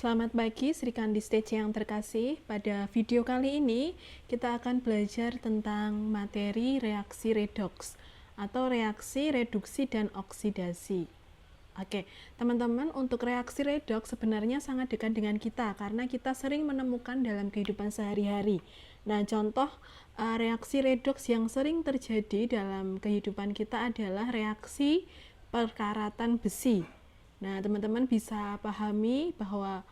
Selamat pagi Sri Kandi Stage yang terkasih. Pada video kali ini kita akan belajar tentang materi reaksi redoks atau reaksi reduksi dan oksidasi. Oke, teman-teman, untuk reaksi redoks sebenarnya sangat dekat dengan kita karena kita sering menemukan dalam kehidupan sehari-hari. Nah, contoh reaksi redoks yang sering terjadi dalam kehidupan kita adalah reaksi perkaratan besi. Nah, teman-teman bisa pahami bahwa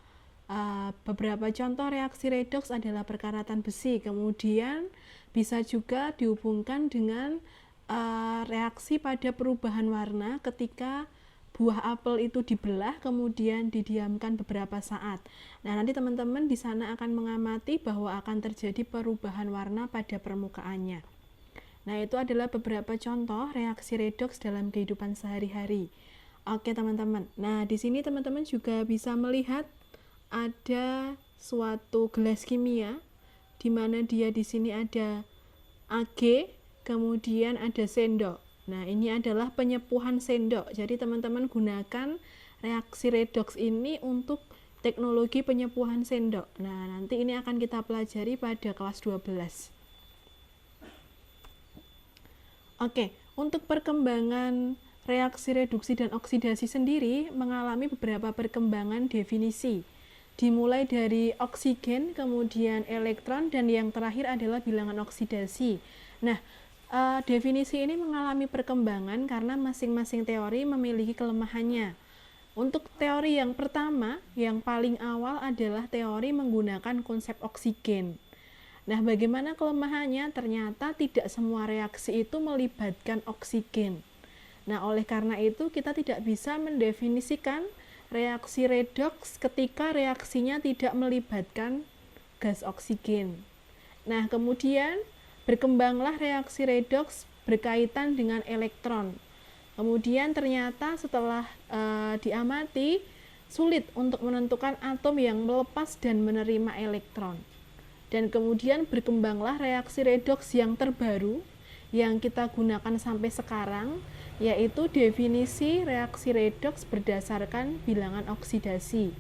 beberapa contoh reaksi redoks adalah perkaratan besi. Kemudian bisa juga dihubungkan dengan reaksi pada perubahan warna ketika buah apel itu dibelah kemudian didiamkan beberapa saat. Nah, nanti teman-teman di sana akan mengamati bahwa akan terjadi perubahan warna pada permukaannya. Nah, itu adalah beberapa contoh reaksi redoks dalam kehidupan sehari-hari. Oke, teman-teman. Nah, di sini teman-teman juga bisa melihat ada suatu gelas kimia di mana dia di sini ada Ag, kemudian ada sendok. Nah, ini adalah penyepuhan sendok. Jadi teman-teman gunakan reaksi redoks ini untuk teknologi penyepuhan sendok. Nah, nanti ini akan kita pelajari pada kelas 12. Oke, untuk perkembangan reaksi reduksi dan oksidasi sendiri mengalami beberapa perkembangan definisi. Dimulai dari oksigen, kemudian elektron, dan yang terakhir adalah bilangan oksidasi. Nah, definisi ini mengalami perkembangan karena masing-masing teori memiliki kelemahannya. Untuk teori yang pertama, yang paling awal adalah teori menggunakan konsep oksigen. Nah, bagaimana kelemahannya? Ternyata tidak semua reaksi itu melibatkan oksigen. Nah, oleh karena itu kita tidak bisa mendefinisikan reaksi redoks ketika reaksinya tidak melibatkan gas oksigen. Nah, kemudian berkembanglah reaksi redoks berkaitan dengan elektron. Kemudian ternyata setelah diamati sulit untuk menentukan atom yang melepas dan menerima elektron. Dan kemudian berkembanglah reaksi redoks yang terbaru yang kita gunakan sampai sekarang, yaitu definisi reaksi redoks berdasarkan bilangan oksidasi.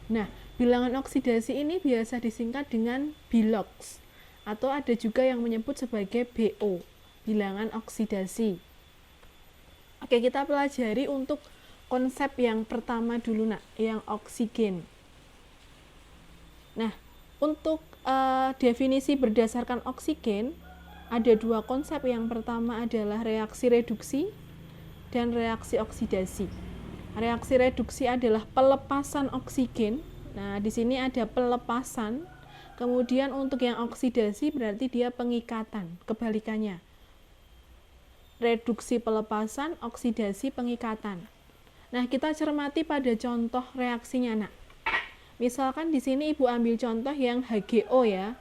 Nah, bilangan oksidasi ini biasa disingkat dengan BILOX, atau ada juga yang menyebut sebagai BO, bilangan oksidasi. Oke, kita pelajari untuk konsep yang pertama dulu, nak, yang oksigen. Nah, untuk definisi berdasarkan oksigen, ada dua konsep. Yang pertama adalah reaksi reduksi dan reaksi oksidasi. Reaksi reduksi adalah pelepasan oksigen. Nah, di sini ada pelepasan. Kemudian untuk yang oksidasi berarti dia pengikatan, kebalikannya. Reduksi pelepasan, oksidasi pengikatan. Nah, kita cermati pada contoh reaksinya, nak. Misalkan di sini Ibu ambil contoh yang HGO ya.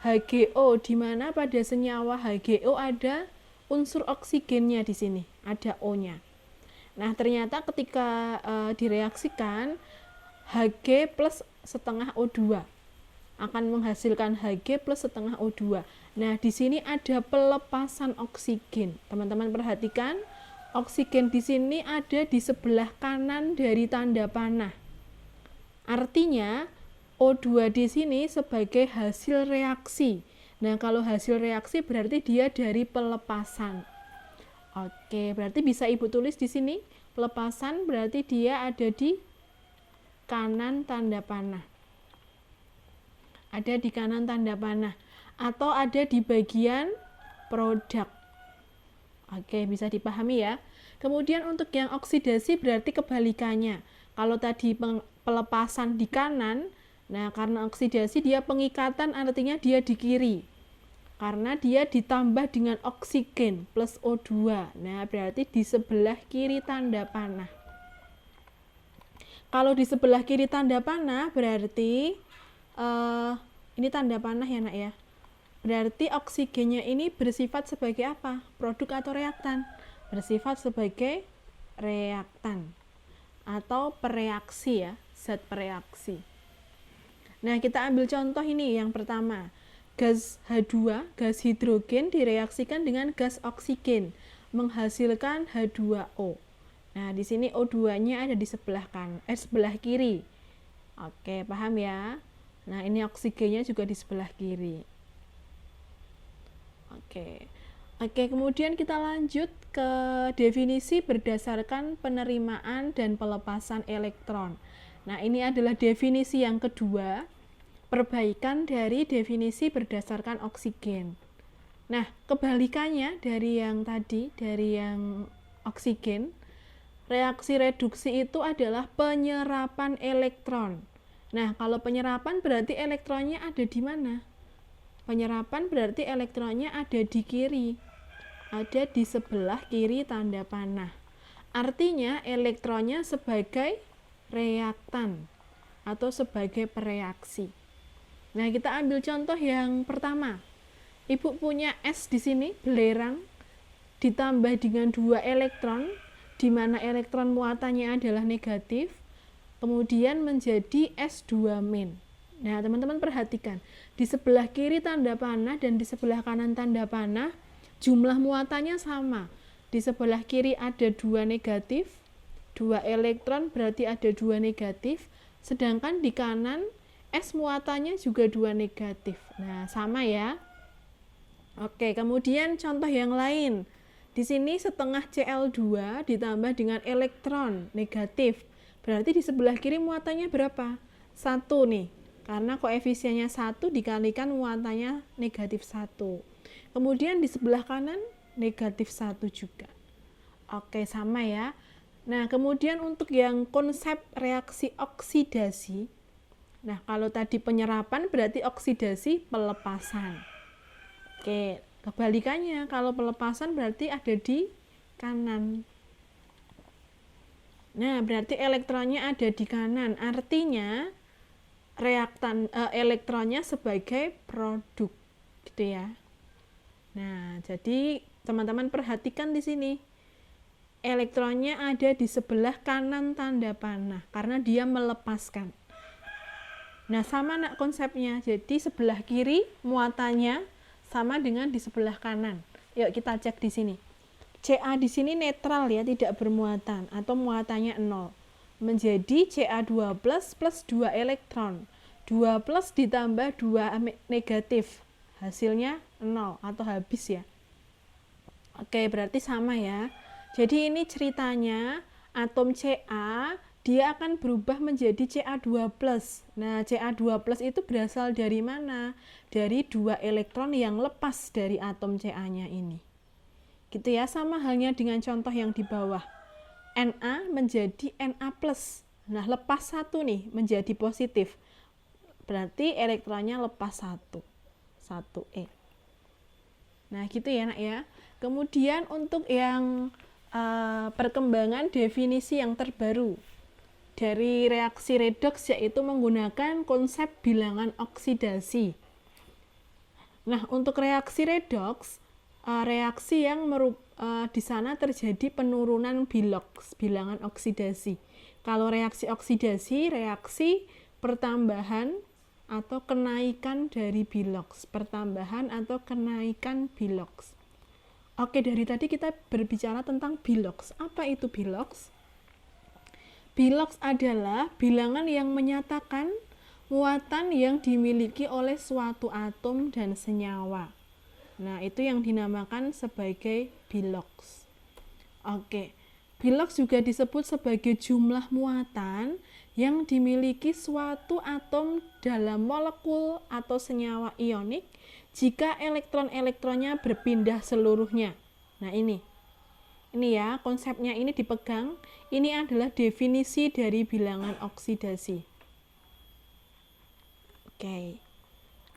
HGO, di mana pada senyawa HGO ada unsur oksigennya di sini, ada O-nya. Nah, ternyata ketika direaksikan Hg plus setengah O2 akan menghasilkan Hg plus setengah O2. Nah, di sini ada pelepasan oksigen. Teman-teman perhatikan, oksigen di sini ada di sebelah kanan dari tanda panah. Artinya O2 di sini sebagai hasil reaksi. Nah, kalau hasil reaksi berarti dia dari pelepasan. Oke, berarti bisa Ibu tulis di sini, pelepasan berarti dia ada di kanan tanda panah. Ada di kanan tanda panah. Atau ada di bagian produk. Oke, bisa dipahami ya. Kemudian untuk yang oksidasi berarti kebalikannya. Kalau tadi pelepasan di kanan, nah karena oksidasi dia pengikatan, artinya dia di kiri. Karena dia ditambah dengan oksigen plus O2. Nah, berarti di sebelah kiri tanda panah. Kalau di sebelah kiri tanda panah berarti ini tanda panah ya, nak ya. Berarti oksigennya ini bersifat sebagai apa? Produk atau reaktan? Bersifat sebagai reaktan atau pereaksi ya, zat pereaksi. Nah, kita ambil contoh ini yang pertama. Gas H2, gas hidrogen direaksikan dengan gas oksigen, menghasilkan H2O. Nah, di sini O2-nya ada di sebelah kiri. Oke, paham ya? Nah, ini oksigennya juga di sebelah kiri. Oke. Oke, kemudian kita lanjut ke definisi berdasarkan penerimaan dan pelepasan elektron. Nah, ini adalah definisi yang kedua, perbaikan dari definisi berdasarkan oksigen. Nah, kebalikannya dari yang tadi, dari yang oksigen, reaksi reduksi itu adalah penyerapan elektron. Nah, kalau penyerapan berarti elektronnya ada di mana? Penyerapan berarti elektronnya ada di kiri, ada di sebelah kiri tanda panah. Artinya elektronnya sebagai reaktan atau sebagai pereaksi. Nah, kita ambil contoh yang pertama. Ibu punya es di sini, belerang, ditambah dengan 2 elektron, di mana elektron muatannya adalah negatif, kemudian menjadi S2-. Nah, teman-teman perhatikan, di sebelah kiri tanda panah dan di sebelah kanan tanda panah, jumlah muatannya sama. Di sebelah kiri ada 2 negatif, 2 elektron berarti ada 2 negatif, sedangkan di kanan S muatannya juga 2 negatif. Nah, sama ya. Oke, kemudian contoh yang lain. Di sini setengah Cl2 ditambah dengan elektron negatif. Berarti di sebelah kiri muatannya berapa? 1 nih. Karena koefisiennya 1 dikalikan muatannya negatif 1. Kemudian di sebelah kanan negatif 1 juga. Oke, sama ya. Nah, kemudian untuk yang konsep reaksi oksidasi. Nah, kalau tadi penyerapan berarti oksidasi pelepasan. Oke, kebalikannya kalau pelepasan berarti ada di kanan. Nah, berarti elektronnya ada di kanan. Artinya elektronnya sebagai produk, gitu ya. Nah, jadi teman-teman perhatikan di sini. Elektronnya ada di sebelah kanan tanda panah karena dia melepaskan. Nah, sama nak konsepnya. Jadi sebelah kiri muatannya sama dengan di sebelah kanan. Yuk kita cek di sini. Ca di sini netral ya, tidak bermuatan atau muatannya 0. Menjadi Ca2+ plus 2 elektron. 2 plus ditambah 2 negatif. Hasilnya 0 atau habis ya. Oke, berarti sama ya. Jadi ini ceritanya atom Ca dia akan berubah menjadi Ca2+. Nah, Ca2+ itu berasal dari mana? Dari 2 elektron yang lepas dari atom Ca-nya ini. Gitu ya, sama halnya dengan contoh yang di bawah. Na menjadi Na+. Nah, lepas 1 nih menjadi positif. Berarti elektronnya lepas 1. 1e. Nah, gitu ya, Nak ya. Kemudian untuk yang perkembangan definisi yang terbaru dari reaksi redoks yaitu menggunakan konsep bilangan oksidasi. Nah, untuk reaksi redoks, reaksi yang di sana terjadi penurunan biloks, bilangan oksidasi. Kalau reaksi oksidasi, reaksi pertambahan atau kenaikan dari biloks, pertambahan atau kenaikan biloks. Oke, dari tadi kita berbicara tentang biloks. Apa itu biloks? Biloks adalah bilangan yang menyatakan muatan yang dimiliki oleh suatu atom dan senyawa. Nah, itu yang dinamakan sebagai biloks. Oke, biloks juga disebut sebagai jumlah muatan yang dimiliki suatu atom dalam molekul atau senyawa ionik jika elektron-elektronnya berpindah seluruhnya. Nah, ini ya, konsepnya ini dipegang. Ini adalah definisi dari bilangan oksidasi. Oke.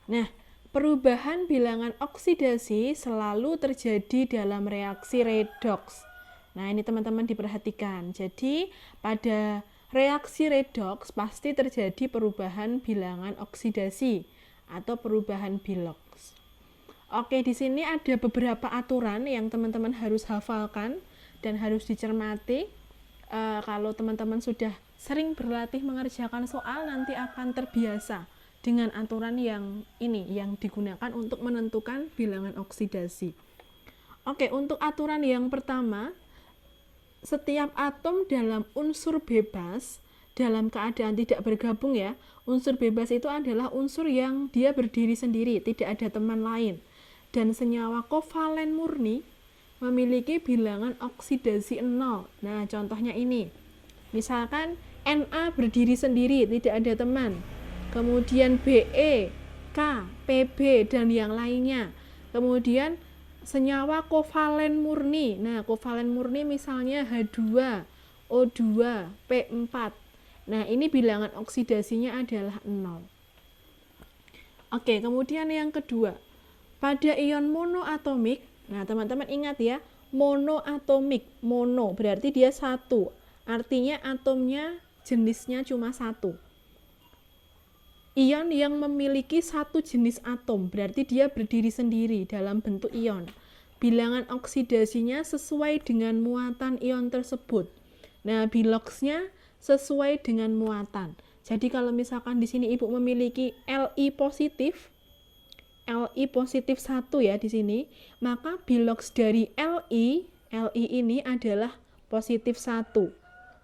Nah, perubahan bilangan oksidasi selalu terjadi dalam reaksi redoks. Nah, ini teman-teman diperhatikan. Jadi, pada reaksi redoks pasti terjadi perubahan bilangan oksidasi atau perubahan biloks. Oke, di sini ada beberapa aturan yang teman-teman harus hafalkan dan harus dicermati. Kalau teman-teman sudah sering berlatih mengerjakan soal, nanti akan terbiasa dengan aturan yang ini yang digunakan untuk menentukan bilangan oksidasi. Oke, untuk aturan yang pertama, setiap atom dalam unsur bebas dalam keadaan tidak bergabung ya. Unsur bebas itu adalah unsur yang dia berdiri sendiri, tidak ada teman lain. Dan senyawa kovalen murni memiliki bilangan oksidasi 0. Nah, contohnya ini. Misalkan Na berdiri sendiri, tidak ada teman. Kemudian Be, K, Pb, dan yang lainnya. Kemudian senyawa kovalen murni. Nah, kovalen murni misalnya H2, O2, P4. Nah, ini bilangan oksidasinya adalah 0. Oke, kemudian yang kedua. Pada ion monoatomik, nah teman-teman ingat ya, monoatomik, mono berarti dia satu. Artinya atomnya jenisnya cuma satu. Ion yang memiliki satu jenis atom, berarti dia berdiri sendiri dalam bentuk ion. Bilangan oksidasinya sesuai dengan muatan ion tersebut. Nah, biloxnya sesuai dengan muatan. Jadi kalau misalkan di sini Ibu memiliki Li positif 1 ya di sini, maka bilox dari Li ini adalah positif 1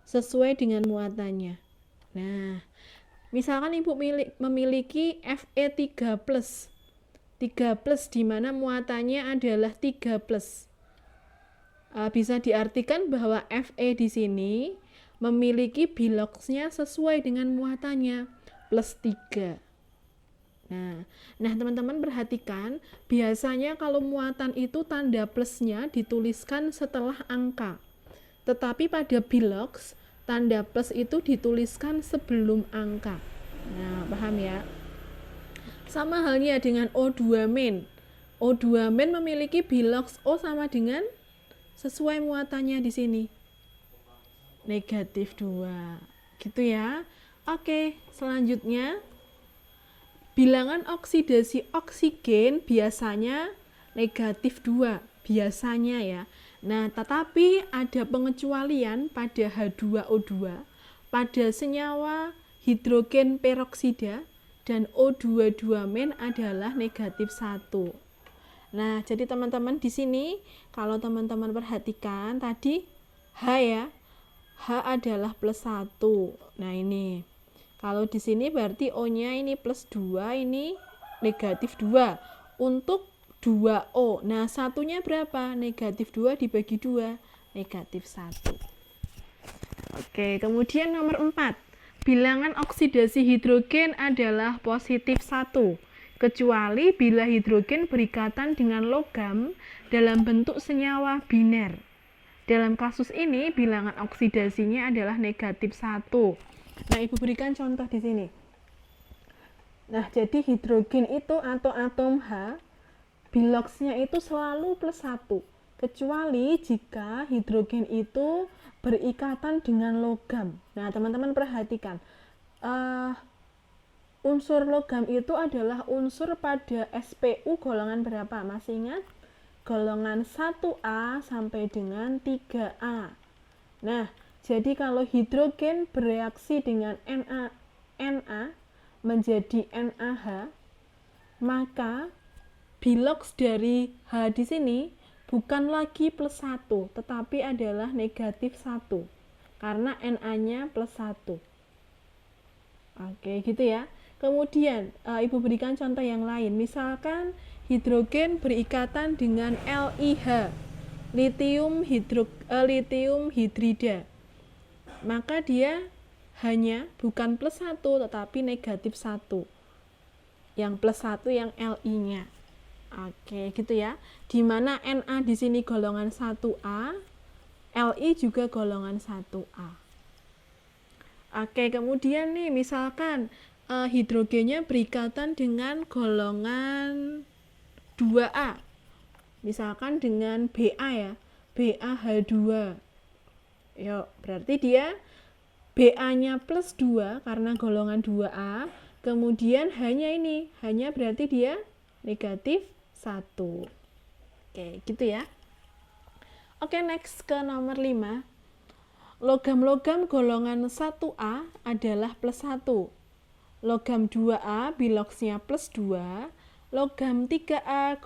sesuai dengan muatannya. Nah, misalkan Ibu memiliki Fe3+, 3+ di mana muatannya adalah 3+. Bisa diartikan bahwa Fe di sini memiliki biloxnya sesuai dengan muatannya, plus 3. Nah teman-teman perhatikan, biasanya kalau muatan itu tanda plusnya dituliskan setelah angka. Tetapi pada bilox, tanda plus itu dituliskan sebelum angka. Nah, paham ya? Sama halnya dengan O2-. O2- memiliki bilox O sama dengan sesuai muatannya di sini. Negatif 2. Gitu ya. Oke, selanjutnya bilangan oksidasi oksigen biasanya negatif 2. Biasanya ya. Nah, tetapi ada pengecualian pada H2O2, pada senyawa hidrogen peroksida, dan O22- adalah negatif 1. Nah, jadi teman-teman di sini, kalau teman-teman perhatikan tadi H ya, H adalah plus 1. Nah, ini. Kalau di sini berarti O-nya ini plus 2, ini negatif 2. Untuk 2O. Nah, satunya berapa? Negatif 2 dibagi 2, negatif 1. Oke, kemudian nomor 4. Bilangan oksidasi hidrogen adalah positif 1, kecuali bila hidrogen berikatan dengan logam dalam bentuk senyawa biner. Dalam kasus ini, bilangan oksidasinya adalah negatif 1. Nah, Ibu berikan contoh di sini. Nah, jadi hidrogen itu atau atom H, biloxnya itu selalu plus 1, kecuali jika hidrogen itu berikatan dengan logam. Nah, teman-teman perhatikan, unsur logam itu adalah unsur pada SPU golongan berapa? Masih ingat? Golongan 1A sampai dengan 3A. Nah, jadi kalau hidrogen bereaksi dengan Na menjadi NaH, maka bilox dari H di sini bukan lagi plus 1, tetapi adalah negatif 1, karena Na-nya plus 1. Oke, gitu ya. Kemudian, Ibu berikan contoh yang lain. Misalkan hidrogen berikatan dengan LiH, litium hidrida. Maka dia hanya bukan plus 1, tetapi negatif 1. Yang plus 1 yang Li-nya. Oke, gitu ya. Di mana Na di sini golongan 1A, Li juga golongan 1A. Oke, kemudian nih misalkan hidrogennya berikatan dengan golongan 2A. Misalkan dengan Ba ya, BaH2. Yuk, berarti dia Ba-nya plus 2 karena golongan 2A. Kemudian hanya berarti dia negatif 1. Oke, gitu ya. Oke, next ke nomor 5. Logam-logam golongan 1A adalah plus 1. Logam 2A biloxnya plus 2. Logam 3A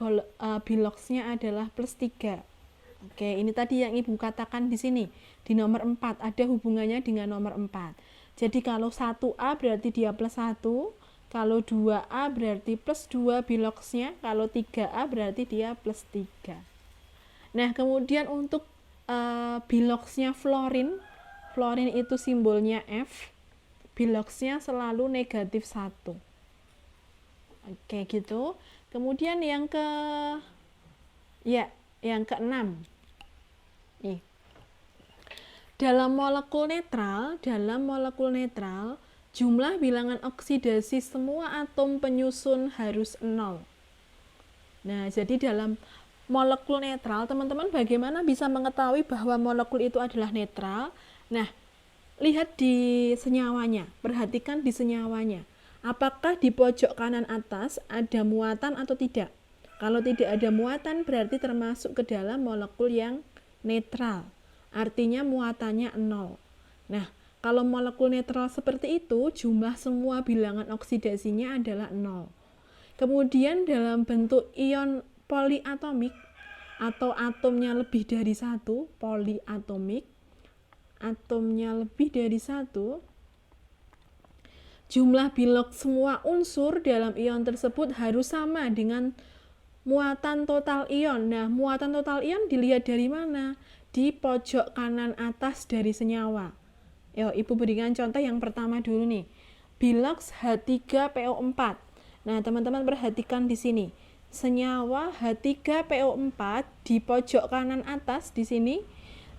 biloxnya adalah plus 3. Oke, ini tadi yang Ibu katakan di sini. Di nomor 4 ada hubungannya dengan nomor 4. Jadi kalau 1A berarti dia plus 1, kalau 2A berarti plus 2 biloxnya, kalau 3A berarti dia plus 3. Nah, kemudian untuk biloxnya fluorin, fluorin itu simbolnya F, biloxnya selalu negatif 1. Oke, gitu. Kemudian yang keenam. Nih. Dalam molekul netral, jumlah bilangan oksidasi semua atom penyusun harus 0. Nah, jadi dalam molekul netral, teman-teman bagaimana bisa mengetahui bahwa molekul itu adalah netral? Nah, lihat di senyawanya, perhatikan di senyawanya. Apakah di pojok kanan atas ada muatan atau tidak? Kalau tidak ada muatan berarti termasuk ke dalam molekul yang netral. Artinya muatannya 0. Nah, kalau molekul netral seperti itu, jumlah semua bilangan oksidasinya adalah 0. Kemudian dalam bentuk ion poliatomik atau atomnya lebih dari 1, poliatomik, atomnya lebih dari 1, jumlah bilox semua unsur dalam ion tersebut harus sama dengan muatan total ion. Nah, muatan total ion dilihat dari mana? Di pojok kanan atas dari senyawa. Yo, Ibu berikan contoh yang pertama dulu nih. Bilox H3PO4. Nah, teman-teman perhatikan di sini. Senyawa H3PO4 di pojok kanan atas di sini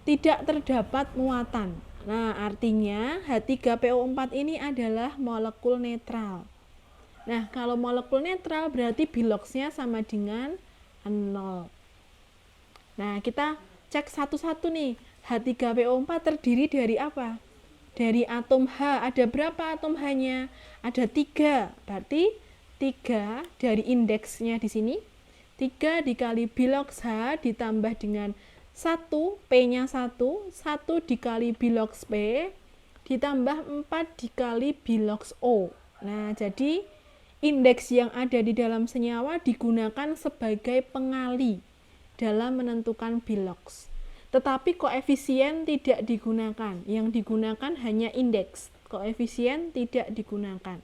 tidak terdapat muatan. Nah, artinya H3PO4 ini adalah molekul netral. Nah, kalau molekul netral berarti biloxnya sama dengan 0. Nah, kita cek satu-satu nih. H3PO4 terdiri dari apa? Dari atom H. Ada berapa atom H-nya? Ada 3. Berarti 3 dari indeksnya di sini. 3 dikali bilox H ditambah dengan 1, P-nya 1 dikali bilox P, ditambah 4 dikali bilox O. Nah, jadi indeks yang ada di dalam senyawa digunakan sebagai pengali dalam menentukan bilox. Tetapi koefisien tidak digunakan. Yang digunakan hanya indeks. Koefisien tidak digunakan.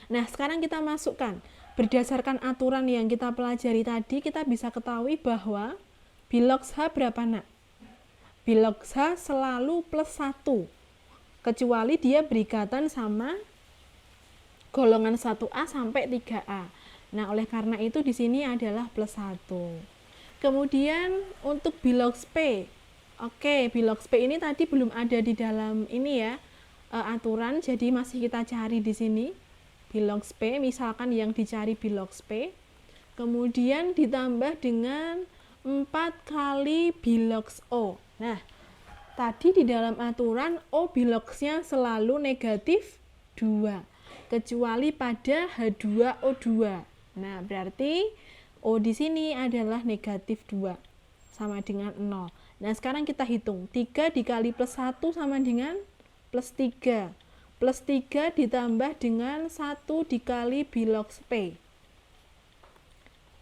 Nah, sekarang kita masukkan. Berdasarkan aturan yang kita pelajari tadi, kita bisa ketahui bahwa bilox H berapa, Nak? Bilox H selalu plus 1. Kecuali dia berikatan sama golongan 1A sampai 3A. Nah, oleh karena itu di sini adalah plus 1. Kemudian untuk bilox P. Oke, bilox P ini tadi belum ada di dalam ini ya, aturan, jadi masih kita cari di sini. Bilox P, misalkan yang dicari bilox P. Kemudian ditambah dengan 4 kali bilox O. Nah, tadi di dalam aturan O biloxnya selalu negatif 2, kecuali pada H2O2. Nah, berarti O di sini adalah negatif 2, sama dengan 0. Nah, sekarang kita hitung. 3 dikali plus 1 sama dengan plus 3. Plus 3 ditambah dengan 1 dikali bilox P.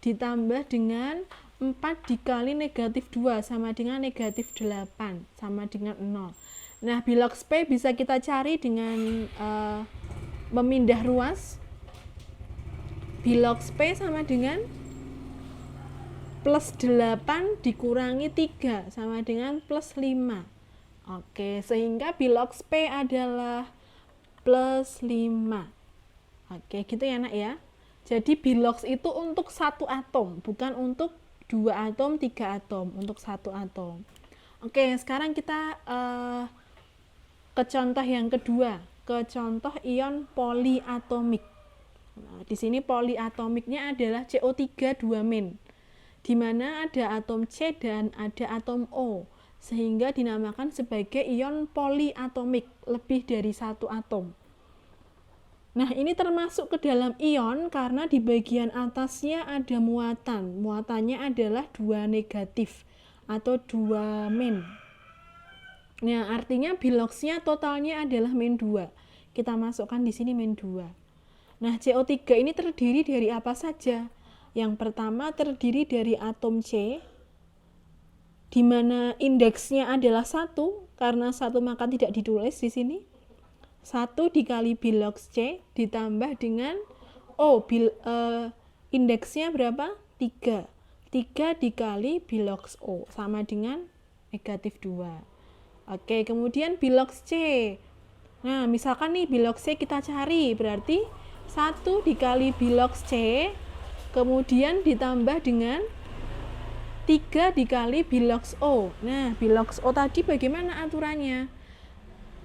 Ditambah dengan 4 dikali negatif 2 sama dengan negatif 8 sama dengan 0. Nah, bilox P bisa kita cari dengan memindah ruas. Bilox P sama dengan plus 8 dikurangi 3 sama dengan plus 5. Oke, sehingga bilox P adalah plus 5. Oke, gitu ya, Nak ya. Jadi bilox itu untuk satu atom, bukan untuk 2 atom, 3 atom, untuk satu atom. Oke, sekarang kita ke contoh yang kedua, ke contoh ion poliatomik. Nah, di sini poliatomiknya adalah CO3 2-min, di mana ada atom C dan ada atom O, sehingga dinamakan sebagai ion poliatomik, lebih dari satu atom. Nah, ini termasuk ke dalam ion karena di bagian atasnya ada muatan. Muatannya adalah 2 negatif atau 2-min. Nah, artinya biloxnya totalnya adalah min 2. Kita masukkan di sini min 2. Nah, CO3 ini terdiri dari apa saja? Yang pertama terdiri dari atom C, di mana indeksnya adalah 1, karena 1 maka tidak ditulis di sini. 1 dikali bilox C ditambah dengan O, indeksnya berapa? 3. 3 dikali bilox O sama dengan negatif 2. Oke, kemudian bilox C. Nah, misalkan nih bilox C kita cari, berarti 1 dikali bilox C, kemudian ditambah dengan 3 dikali bilox O. Nah, bilox O tadi bagaimana aturannya?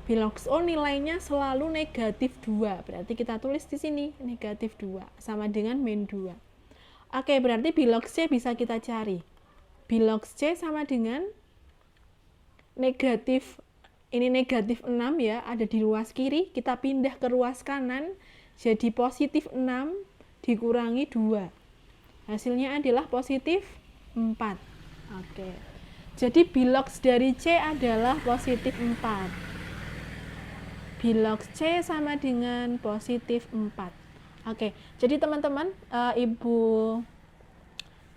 Bilox O nilainya selalu negatif 2. Berarti kita tulis di sini negatif 2 sama dengan min 2. Oke, berarti bilox C bisa kita cari. Bilox C sama dengan negatif, ini negatif 6 ya, ada di ruas kiri, kita pindah ke ruas kanan, jadi positif 6 dikurangi 2. Hasilnya adalah positif 4. Oke. Jadi bilox dari C adalah positif 4. Bilox C sama dengan positif 4. Oke, jadi teman-teman, Ibu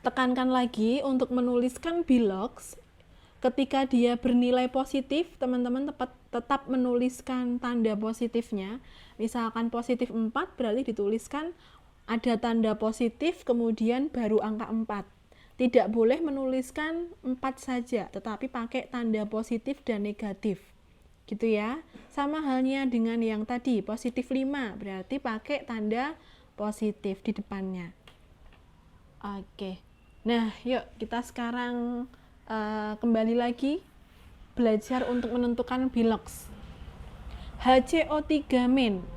tekankan lagi untuk menuliskan bilox. Ketika dia bernilai positif, teman-teman tetap menuliskan tanda positifnya. Misalkan positif 4, berarti dituliskan ada tanda positif, kemudian baru angka 4. Tidak boleh menuliskan 4 saja, tetapi pakai tanda positif dan negatif. Gitu ya. Sama halnya dengan yang tadi, positif 5, berarti pakai tanda positif di depannya. Oke. Nah, yuk kita sekarang kembali lagi belajar untuk menentukan bilox. HCO3-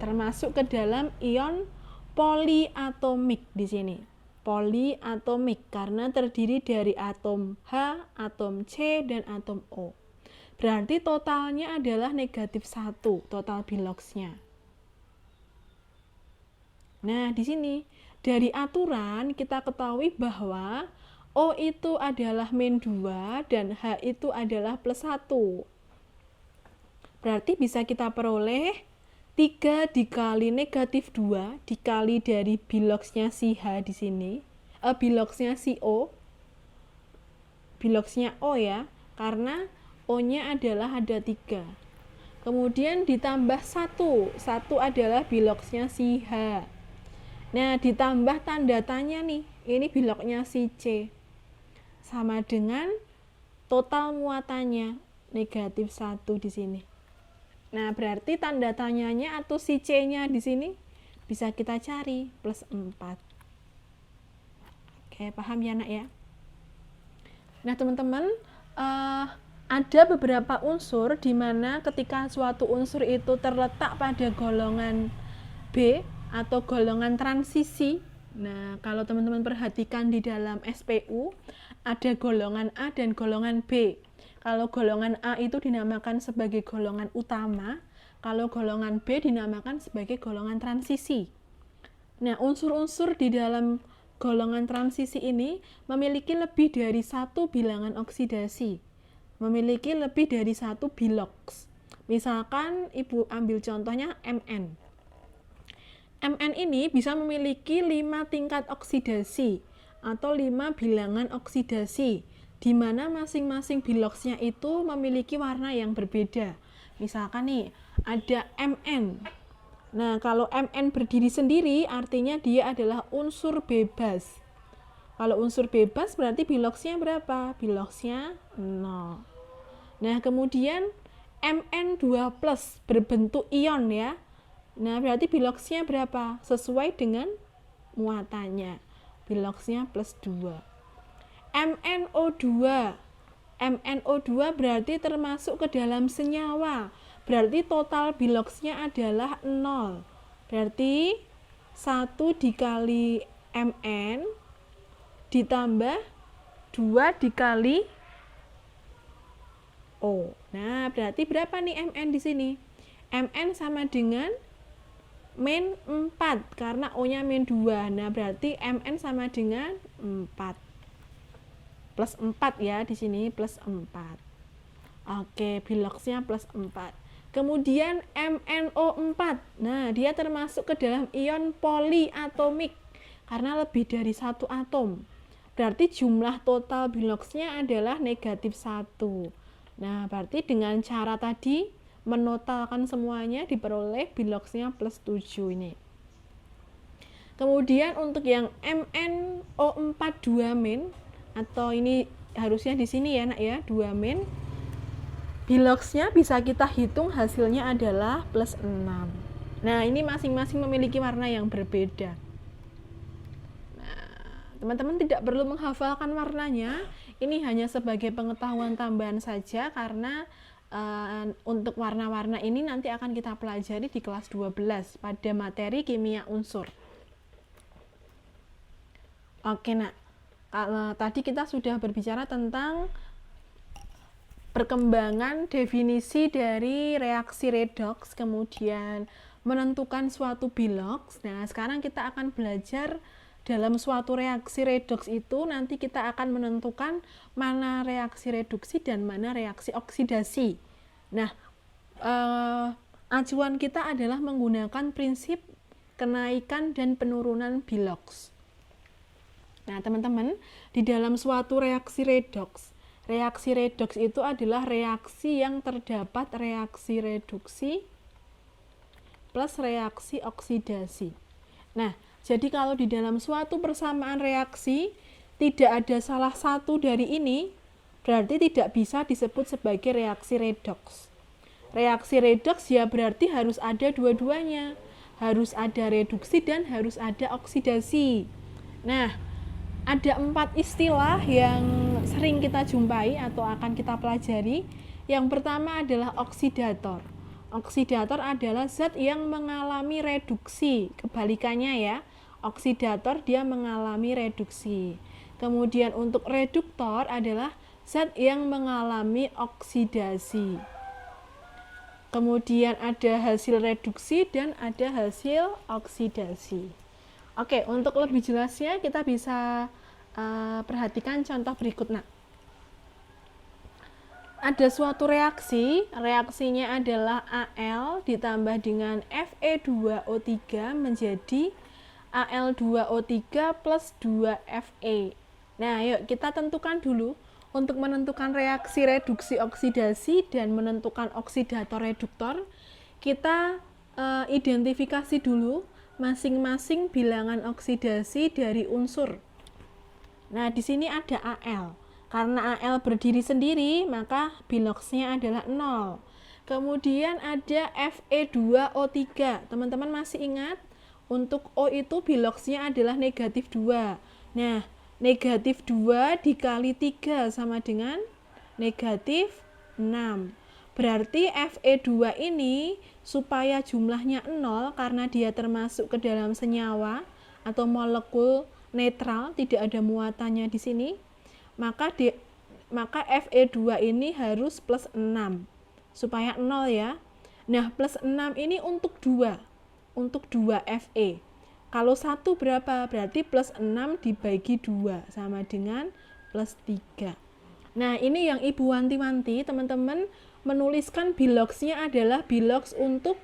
termasuk ke dalam ion poliatomik di sini. Poliatomik karena terdiri dari atom H, atom C, dan atom O. Berarti totalnya adalah negatif 1, total biloxnya. Nah, di sini dari aturan kita ketahui bahwa O itu adalah min 2 dan H itu adalah plus 1. Berarti bisa kita peroleh 3 dikali negatif 2 dikali dari biloxnya si H di sini. Biloxnya si O. Biloxnya O ya, karena O-nya adalah ada 3. Kemudian ditambah 1. 1 adalah biloxnya si H. Nah, ditambah tanda tanya nih. Ini biloxnya si C. Sama dengan total muatannya negatif 1 di sini. Nah, berarti tanda tanyanya atau si C-nya di sini bisa kita cari plus 4. Oke, paham ya, Nak ya? Nah, teman-teman, ada beberapa unsur di mana ketika suatu unsur itu terletak pada golongan B atau golongan transisi. Nah, kalau teman-teman perhatikan di dalam SPU, ada golongan A dan golongan B. Kalau golongan A itu dinamakan sebagai golongan utama, kalau golongan B dinamakan sebagai golongan transisi. Nah, unsur-unsur di dalam golongan transisi ini memiliki lebih dari 1 bilangan oksidasi, memiliki lebih dari 1 bilox. Misalkan Ibu ambil contohnya Mn. Mn ini bisa memiliki 5 tingkat oksidasi atau 5 bilangan oksidasi, di mana masing-masing biloxnya itu memiliki warna yang berbeda. Misalkan nih, ada Mn. Nah, kalau Mn berdiri sendiri, artinya dia adalah unsur bebas. Kalau unsur bebas berarti biloxnya berapa? Biloxnya 0. Nah, kemudian Mn2+ berbentuk ion ya. Nah, berarti biloxnya berapa? Sesuai dengan muatannya. Biloxnya plus 2. MnO2. MnO2 berarti termasuk ke dalam senyawa. Berarti total biloxnya adalah 0. Berarti 1 dikali Mn ditambah 2 dikali O. Nah, berarti berapa nih Mn di sini? Mn sama dengan min 4 karena O-nya min 2. Nah, berarti Mn sama dengan 4. Plus 4 ya di sini plus 4. Oke, biloxnya plus 4. Kemudian MnO4. Nah, dia termasuk ke dalam ion poliatomik karena lebih dari 1 atom. Berarti jumlah total biloxnya adalah negatif 1. Nah, berarti dengan cara tadi menotalkan semuanya diperoleh biloxnya plus 7 ini. Kemudian untuk yang MnO4 2-min, atau ini harusnya di sini ya nak ya, 2-min, biloxnya bisa kita hitung hasilnya adalah plus 6. Nah, ini masing-masing memiliki warna yang berbeda. Nah, teman-teman tidak perlu menghafalkan warnanya, ini hanya sebagai pengetahuan tambahan saja, karena untuk warna-warna ini nanti akan kita pelajari di kelas 12 pada materi kimia unsur. Oke nak, tadi kita sudah berbicara tentang perkembangan definisi dari reaksi redoks, kemudian menentukan suatu bilox. Nah, sekarang kita akan belajar dalam suatu reaksi redoks itu nanti kita akan menentukan mana reaksi reduksi dan mana reaksi oksidasi. Nah, acuan kita adalah menggunakan prinsip kenaikan dan penurunan bilox. Nah, teman-teman, di dalam suatu reaksi redoks itu adalah reaksi yang terdapat reaksi reduksi plus reaksi oksidasi. Nah, jadi kalau di dalam suatu persamaan reaksi tidak ada salah satu dari ini, berarti tidak bisa disebut sebagai reaksi redoks. Reaksi redoks ya berarti harus ada dua-duanya. Harus ada reduksi dan harus ada oksidasi. Nah, ada 4 istilah yang sering kita jumpai atau akan kita pelajari. Yang pertama adalah oksidator. Oksidator adalah zat yang mengalami reduksi. Kebalikannya ya, oksidator dia mengalami reduksi. Kemudian untuk reduktor adalah zat yang mengalami oksidasi. Kemudian ada hasil reduksi dan ada hasil oksidasi. Oke, untuk lebih jelasnya kita bisa perhatikan contoh berikut nak. Ada suatu reaksi, reaksinya adalah Al ditambah dengan Fe2O3 menjadi Al2O3 plus 2Fe. Nah, yuk kita tentukan dulu untuk menentukan reaksi reduksi oksidasi dan menentukan oksidator reduktor. Kita identifikasi dulu masing-masing bilangan oksidasi dari unsur. Nah, di sini ada Al. Karena Al berdiri sendiri, maka biloxnya adalah 0. Kemudian ada Fe2O3. Teman-teman masih ingat? Untuk O itu biloxnya adalah negatif 2. Nah, negatif 2 dikali 3 sama dengan negatif 6. Berarti Fe2 ini supaya jumlahnya 0 karena dia termasuk ke dalam senyawa atau molekul netral, tidak ada muatannya di sini, maka Fe2 ini harus plus 6 supaya 0 ya. Nah, plus 6 ini untuk 2 Fe. Kalau 1 berapa? Berarti plus 6 dibagi 2 sama dengan plus 3. Nah, ini yang Ibu wanti-wanti, teman-teman menuliskan biloxnya adalah bilox untuk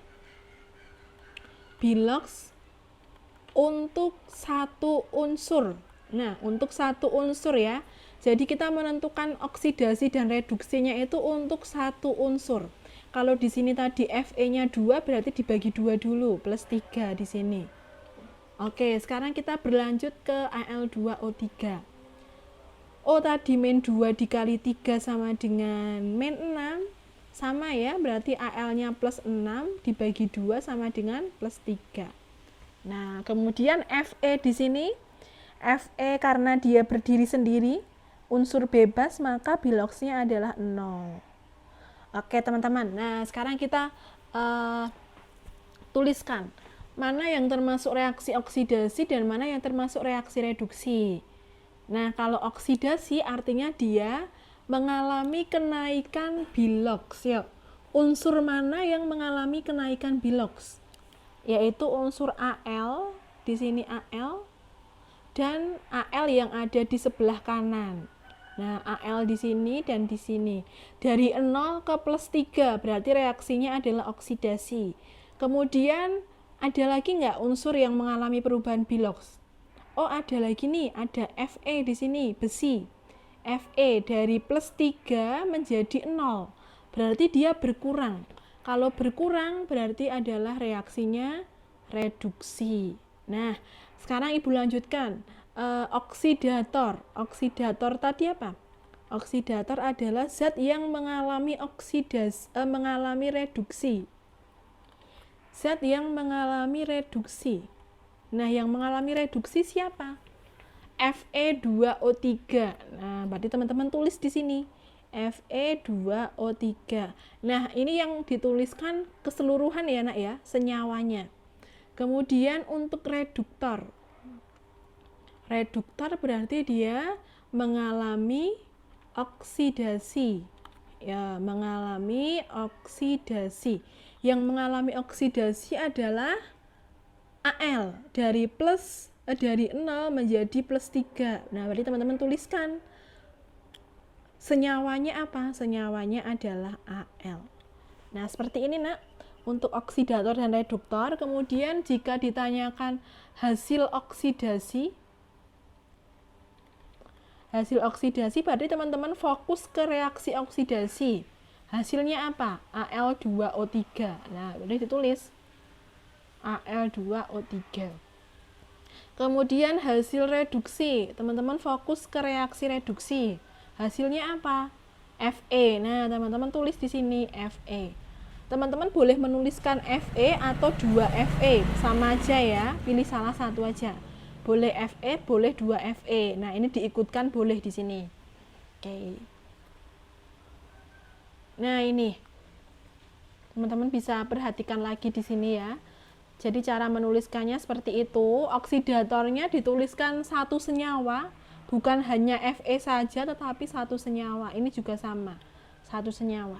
satu unsur. Nah, untuk satu unsur ya. Jadi kita menentukan oksidasi dan reduksinya itu untuk satu unsur. Kalau di sini tadi Fe-nya 2 berarti dibagi 2 dulu plus 3 di sini. Oke, sekarang kita berlanjut ke Al2O3. O tadi min 2 dikali 3 sama dengan min 6. Sama ya, berarti Al-nya plus 6 dibagi 2 sama dengan plus 3. Nah, kemudian Fe di sini, Fe karena dia berdiri sendiri, unsur bebas, maka biloxnya adalah 0. Oke teman-teman, nah sekarang kita tuliskan mana yang termasuk reaksi oksidasi dan mana yang termasuk reaksi reduksi. Nah, kalau oksidasi artinya dia mengalami kenaikan bilox. Ya, unsur mana yang mengalami kenaikan bilox? Yaitu unsur Al, di sini Al, dan Al yang ada di sebelah kanan. Nah, Al di sini dan di sini. Dari 0 ke plus 3, berarti reaksinya adalah oksidasi. Kemudian, ada lagi nggak unsur yang mengalami perubahan bilox? Oh, ada lagi nih, ada Fe di sini, besi. Fe dari plus 3 menjadi 0, berarti dia berkurang. Kalau berkurang berarti adalah reaksinya reduksi. Nah, sekarang Ibu lanjutkan. Oksidator. Oksidator tadi apa? Oksidator adalah zat yang mengalami mengalami reduksi. Zat yang mengalami reduksi. Nah, yang mengalami reduksi siapa? Fe2O3. Nah, berarti teman-teman tulis di sini. Fe2O3. Nah, ini yang dituliskan keseluruhan ya, Nak ya, senyawanya. Kemudian untuk reduktor. Reduktor berarti dia mengalami oksidasi. Ya, mengalami oksidasi. Yang mengalami oksidasi adalah Al dari 0 menjadi +3. Nah, berarti teman-teman tuliskan senyawanya apa? Senyawanya adalah Al. Nah, seperti ini, Nak, untuk oksidator dan reduktor. Kemudian jika ditanyakan hasil oksidasi, berarti teman-teman fokus ke reaksi oksidasi. Hasilnya apa? Al2O3. Nah, berarti ditulis Al2O3. Kemudian hasil reduksi, teman-teman fokus ke reaksi reduksi. Hasilnya apa? Fe. Nah, teman-teman tulis di sini Fe. Teman-teman boleh menuliskan Fe atau 2Fe, sama aja ya, pilih salah satu aja. Boleh Fe, boleh 2Fe. Nah, ini diikutkan boleh di sini. Oke. Nah, ini. Teman-teman bisa perhatikan lagi di sini ya. Jadi cara menuliskannya seperti itu. Oksidatornya dituliskan satu senyawa, bukan hanya Fe saja tetapi satu senyawa. Ini juga sama, satu senyawa.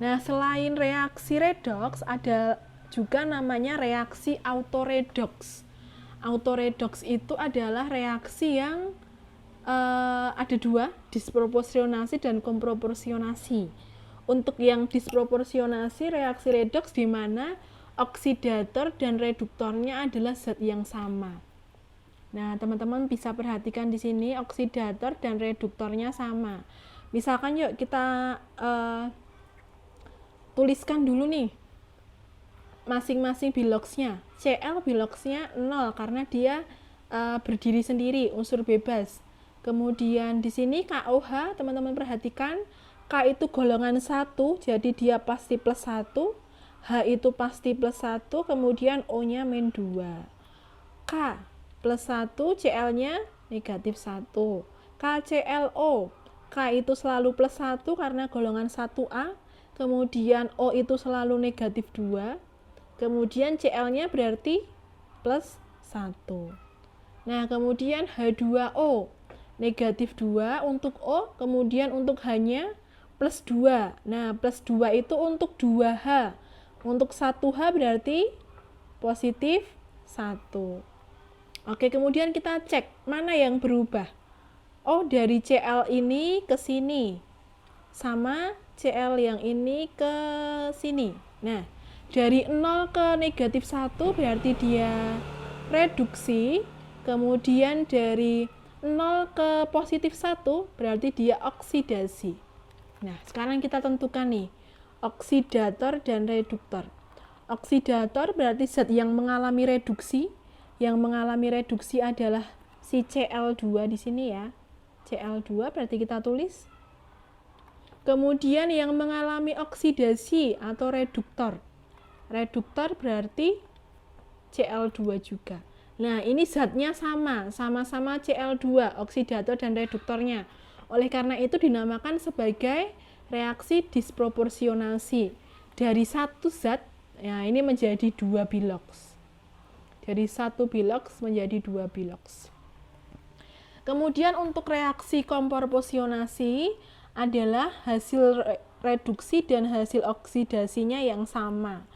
Nah, selain reaksi redoks ada juga namanya reaksi autoredoks. Autoredoks itu adalah reaksi yang ada dua, disproporsionasi dan komproporsionasi. Untuk yang disproporsionasi, reaksi redoks di mana oksidator dan reduktornya adalah zat yang sama. Nah, teman-teman bisa perhatikan di sini oksidator dan reduktornya sama. Misalkan yuk kita tuliskan dulu nih masing-masing biloksnya. Cl biloksnya 0 karena dia berdiri sendiri, unsur bebas. Kemudian di sini KOH, teman-teman perhatikan, K itu golongan 1, jadi dia pasti +1. H itu pasti +1, kemudian O-nya -2. K +1, Cl-nya -1. KClO, K itu selalu +1 karena golongan 1A, kemudian O itu selalu -2, kemudian Cl-nya berarti +1. Nah, kemudian H2O, -2 untuk O, kemudian untuk H-nya +2. Nah, +2 itu untuk 2H. Untuk 1H berarti positif 1. Oke, kemudian kita cek mana yang berubah. Oh, dari Cl ini ke sini. Sama Cl yang ini ke sini. Nah, dari 0 ke -1 berarti dia reduksi. Kemudian dari 0 ke +1 berarti dia oksidasi. Nah, sekarang kita tentukan nih, oksidator dan reduktor. Oksidator berarti zat yang mengalami reduksi. Yang mengalami reduksi adalah si Cl2 di sini ya. Cl2 berarti kita tulis. Kemudian yang mengalami oksidasi atau reduktor. Reduktor berarti Cl2 juga. Nah, ini zatnya sama-sama Cl2, oksidator dan reduktornya. Oleh karena itu dinamakan sebagai reaksi disproporsionasi. Dari satu zat, ya ini menjadi 2 biloks. Dari 1 biloks menjadi 2 biloks. Kemudian untuk reaksi komproporsionasi adalah hasil reduksi dan hasil oksidasinya yang sama.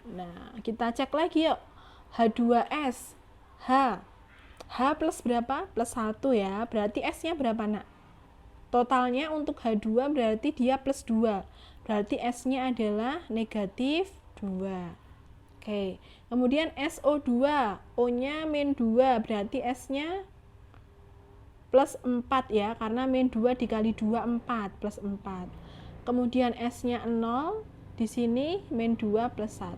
Nah, kita cek lagi yuk. H2S, H plus berapa? +1 ya. Berarti S-nya berapa, Nak? Totalnya untuk H2 berarti dia +2. Berarti S-nya adalah -2. Oke. Kemudian SO2, O-nya -2, berarti S-nya +4 ya, karena -2 dikali 2, 4, +4. kemudian S-nya 0, di sini min 2 plus 1.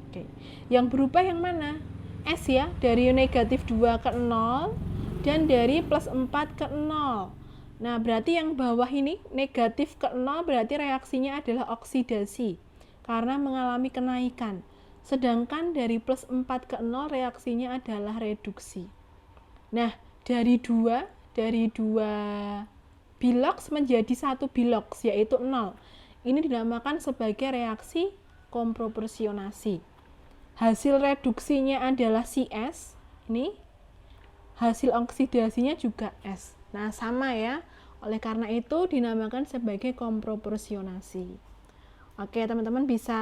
Oke. Yang berubah yang mana? S ya, dari negatif 2 ke 0 dan dari plus 4 ke 0. Nah, berarti yang bawah ini negatif ke 0 berarti reaksinya adalah oksidasi karena mengalami kenaikan. Sedangkan dari plus 4 ke 0 reaksinya adalah reduksi. Nah, dari dua biloks menjadi satu biloks yaitu 0. Ini dinamakan sebagai reaksi komproporsionasi. Hasil reduksinya adalah CS. Ini hasil oksidasinya juga S. Nah, sama ya. Oleh karena itu dinamakan sebagai komproporsionasi. Oke, teman-teman bisa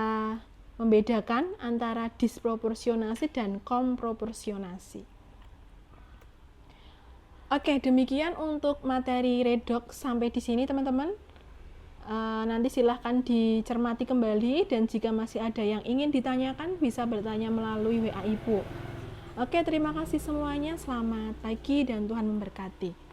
membedakan antara disproporsionasi dan komproporsionasi. Oke, demikian untuk materi redoks sampai di sini, teman-teman. Nanti silahkan dicermati kembali dan jika masih ada yang ingin ditanyakan bisa bertanya melalui WA Ibu. Oke, terima kasih semuanya. Selamat pagi dan Tuhan memberkati.